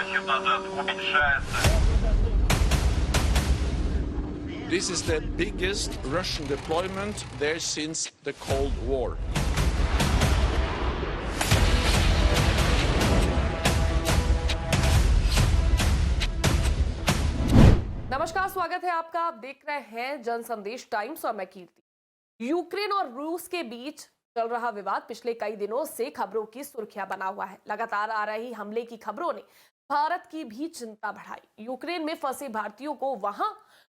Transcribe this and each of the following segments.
месяцев назад уменьшается. This is the biggest Russian deployment there since the Cold War. नमस्कार, स्वागत है आपका। आप देख रहे हैं जन संदेश टाइम्स और मैं कीर्ति। यूक्रेन और रूस के बीच चल रहा विवाद पिछले कई दिनों से खबरों की सुर्खियां बना हुआ है। लगातार आ रही हमले की खबरों ने भारत की भी चिंता बढ़ाई। यूक्रेन में फंसे भारतीयों को वहां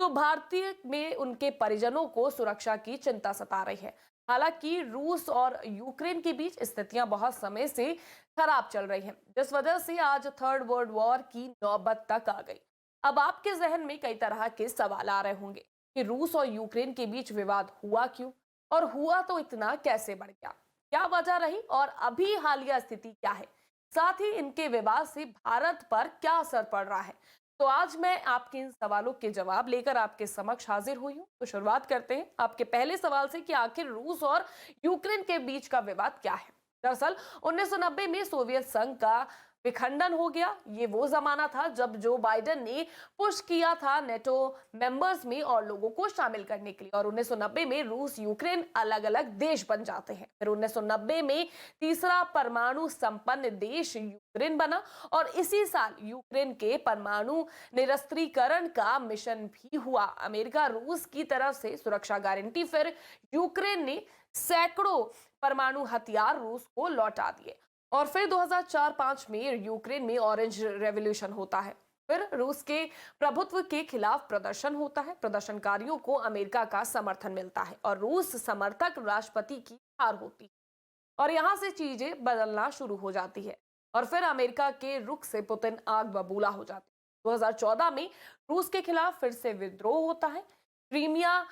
तो भारतीय में उनके परिजनों को सुरक्षा की चिंता सता रही है। हालांकि रूस और यूक्रेन के बीच स्थितियां बहुत समय से खराब चल रही हैं, जिस वजह से आज थर्ड वर्ल्ड वॉर की नौबत तक आ गई। अब आपके जहन में कई तरह के सवाल आ रहे होंगे कि रूस और यूक्रेन के बीच विवाद हुआ क्यों, और हुआ तो इतना कैसे बढ़ गया, क्या वजह रही और अभी हालिया स्थिति क्या है, साथ ही इनके विवाद से भारत पर क्या असर पड़ रहा है। तो आज मैं आपके इन सवालों के जवाब लेकर आपके समक्ष हाजिर हुई हूँ। तो शुरुआत करते हैं आपके पहले सवाल से कि आखिर रूस और यूक्रेन के बीच का विवाद क्या है। दरअसल 1990 में सोवियत संघ का विखंडन हो गया। ये वो जमाना था जब जो बाइडेन ने पुश किया था नेटो मेंबर्स में और लोगों को शामिल करने के लिए, और 1990 में रूस यूक्रेन अलग अलग देश बन जाते हैं। फिर 1990 में तीसरा परमाणु संपन्न देश यूक्रेन बना और इसी साल यूक्रेन के परमाणु निरस्त्रीकरण का मिशन भी हुआ। अमेरिका रूस की तरफ से सुरक्षा गारंटी, फिर यूक्रेन ने सैकड़ों परमाणु हथियार रूस को लौटा दिए और फिर 2004-5 में यूक्रेन में ऑरेंज रेवोल्यूशन होता है। फिर रूस के प्रभुत्व के खिलाफ प्रदर्शन होता है। प्रदर्शनकारियों को अमेरिका का समर्थन मिलता है और रूस समर्थक राष्ट्रपति की हार होती है और यहां से चीजें बदलना शुरू हो जाती है और फिर अमेरिका के रुख से पुतिन आग बबूला हो जाते हैं। 2014 में रूस के खिलाफ फिर से विद्रोह होता है। क्रीमिया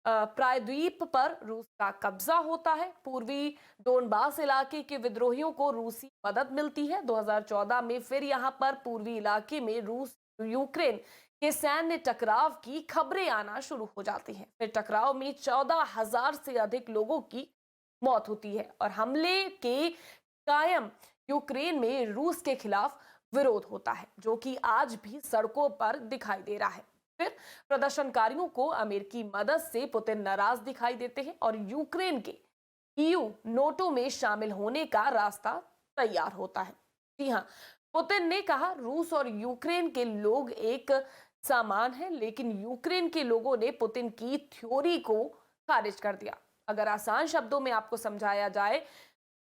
प्रायद्वीप पर रूस का कब्जा होता है। पूर्वी डोनबास इलाके के विद्रोहियों को रूसी मदद मिलती है। 2014 में फिर यहां पर पूर्वी इलाके में रूस यूक्रेन के सैन्य टकराव की खबरें आना शुरू हो जाती हैं। फिर टकराव में 14,000 से अधिक लोगों की मौत होती है और हमले के कायम यूक्रेन में रूस के खिलाफ विरोध होता है, जो कि आज भी सड़कों पर दिखाई दे रहा है। फिर प्रदर्शनकारियों को अमेरिकी मदद से पुतिन नाराज दिखाई देते हैं और यूक्रेन के ईयू नोटो में शामिल होने का रास्ता तैयार होता है। जी हाँ, पुतिन ने कहा रूस और यूक्रेन के लोग एक समान हैं, लेकिन यूक्रेन के लोगों ने पुतिन की थ्योरी को खारिज कर दिया। अगर आसान शब्दों में आपको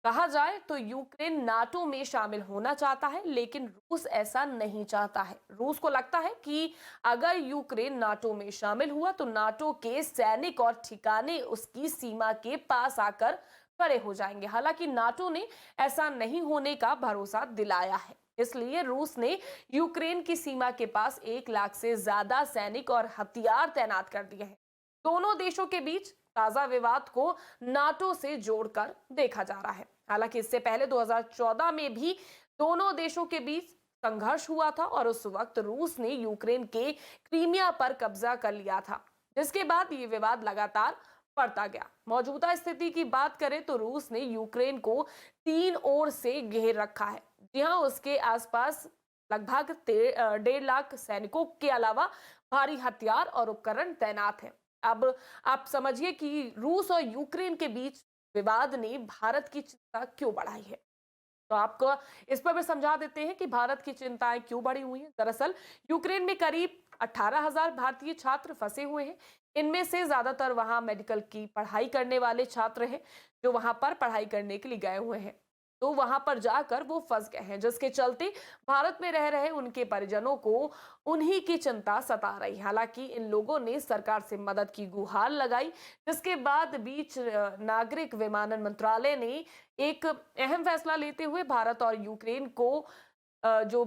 कहा जाए तो यूक्रेन नाटो में शामिल होना चाहता है, लेकिन रूस ऐसा नहीं चाहता है। रूस को लगता है कि अगर यूक्रेन नाटो में शामिल हुआ तो नाटो के सैनिक और ठिकाने उसकी सीमा के पास आकर खड़े हो जाएंगे। हालांकि नाटो ने ऐसा नहीं होने का भरोसा दिलाया है, इसलिए रूस ने यूक्रेन की सीमा के पास 1 लाख से ज्यादा सैनिक और हथियार तैनात कर दिए हैं। दोनों देशों के बीच ताजा विवाद को नाटो से जोड़कर देखा जा रहा है। हालांकि इससे पहले 2014 में भी दोनों देशों के बीच संघर्ष हुआ था और उस वक्त रूस ने यूक्रेन के क्रीमिया पर कब्जा कर लिया था, जिसके बाद ये विवाद लगातार बढ़ता गया। मौजूदा स्थिति की बात करें तो रूस ने यूक्रेन को 3 ओर से घेर रखा है। जी हाँ, उसके आसपास लगभग 1.5 लाख सैनिकों के अलावा भारी हथियार और उपकरण तैनात हैं। अब आप समझिए कि रूस और यूक्रेन के बीच विवाद ने भारत की चिंता क्यों बढ़ाई है। तो आपको इस पर भी समझा देते हैं कि भारत की चिंताएं क्यों बढ़ी हुई हैं। दरअसल यूक्रेन में करीब 18,000 भारतीय छात्र फंसे हुए हैं। इनमें से ज्यादातर वहां मेडिकल की पढ़ाई करने वाले छात्र हैं, जो वहां पर पढ़ाई करने के लिए गए हुए हैं। तो वहां पर जाकर वो फंस गए हैं, जिसके चलते भारत में रह रहे उनके परिजनों को उन्हीं की चिंता सता रही। हालांकि इन लोगों ने सरकार से मदद की गुहार लगाई, जिसके बाद बीच नागरिक विमानन मंत्रालय ने एक अहम फैसला लेते हुए भारत और यूक्रेन के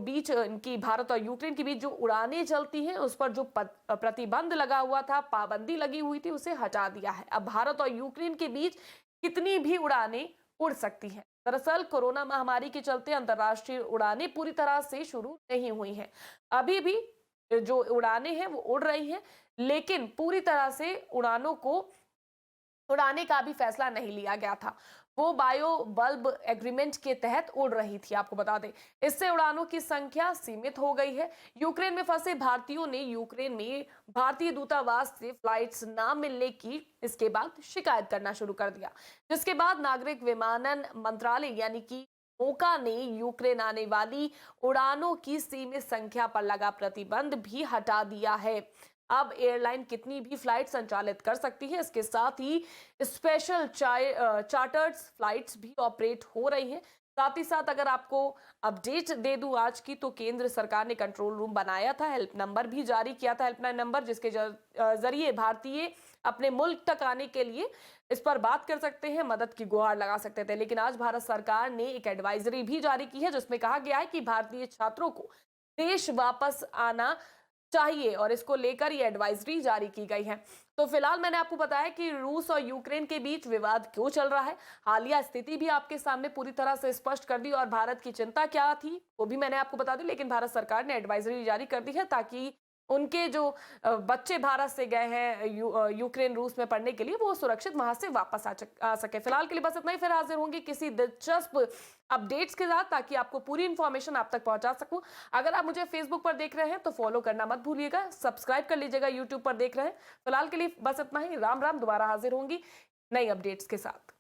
बीच जो उड़ानें चलती हैं उस पर जो प्रतिबंध लगा हुआ था, पाबंदी लगी हुई थी, उसे हटा दिया है। अब भारत और यूक्रेन के बीच कितनी भी उड़ानें उड़ सकती हैं। दरअसल कोरोना महामारी के चलते अंतर्राष्ट्रीय उड़ानें पूरी तरह से शुरू नहीं हुई हैं। अभी भी जो उड़ानें हैं वो उड़ रही हैं, लेकिन पूरी तरह से उड़ानों को उड़ाने का भी फैसला नहीं लिया गया था। वो बायो बल्ब एग्रीमेंट के तहत उड़ रही थी। आपको बता दें, इससे उड़ानों की संख्या सीमित हो गई है। यूक्रेन में फंसे भारतीयों ने यूक्रेन में भारतीय दूतावास से फ्लाइट्स ना मिलने की इसके बाद शिकायत करना शुरू कर दिया, जिसके बाद नागरिक विमानन मंत्रालय यानी कि मोका ने यूक्रेन आने वाली उड़ानों की सीमित संख्या पर लगा प्रतिबंध भी हटा दिया है। अब एयरलाइन कितनी भी फ्लाइट संचालित कर सकती है। इसके साथ ही स्पेशल चार्टर्ड फ्लाइट्स भी ऑपरेट हो रही हैं। साथ ही साथ अगर आपको अपडेट दे दूं आज की, तो केंद्र सरकार ने कंट्रोल रूम बनाया था, हेल्प नंबर भी जारी किया था, हेल्पलाइन नंबर, जिसके जरिए भारतीय अपने मुल्क तक आने के लिए इस पर बात कर सकते हैं, मदद की गुहार लगा सकते थे। लेकिन आज भारत सरकार ने एक एडवाइजरी भी जारी की है, जिसमें कहा गया है कि भारतीय छात्रों को देश वापस आना चाहिए और इसको लेकर ये एडवाइजरी जारी की गई है। तो फिलहाल मैंने आपको बताया कि रूस और यूक्रेन के बीच विवाद क्यों चल रहा है, हालिया स्थिति भी आपके सामने पूरी तरह से स्पष्ट कर दी और भारत की चिंता क्या थी वो भी मैंने आपको बता दी। लेकिन भारत सरकार ने एडवाइजरी जारी कर दी है ताकि उनके जो बच्चे भारत से गए हैं यूक्रेन रूस में पढ़ने के लिए, वो सुरक्षित वहां से वापस आ सके। फिलहाल के लिए बस इतना ही। फिर हाजिर होंगी किसी दिलचस्प अपडेट्स के साथ, ताकि आपको पूरी इंफॉर्मेशन आप तक पहुंचा सकूं। अगर आप मुझे फेसबुक पर देख रहे हैं तो फॉलो करना मत भूलिएगा, सब्सक्राइब कर लीजिएगा यूट्यूब पर देख रहे हैं। फिलहाल के लिए बस इतना ही। राम राम। दोबारा हाजिर होंगी नई अपडेट्स के साथ।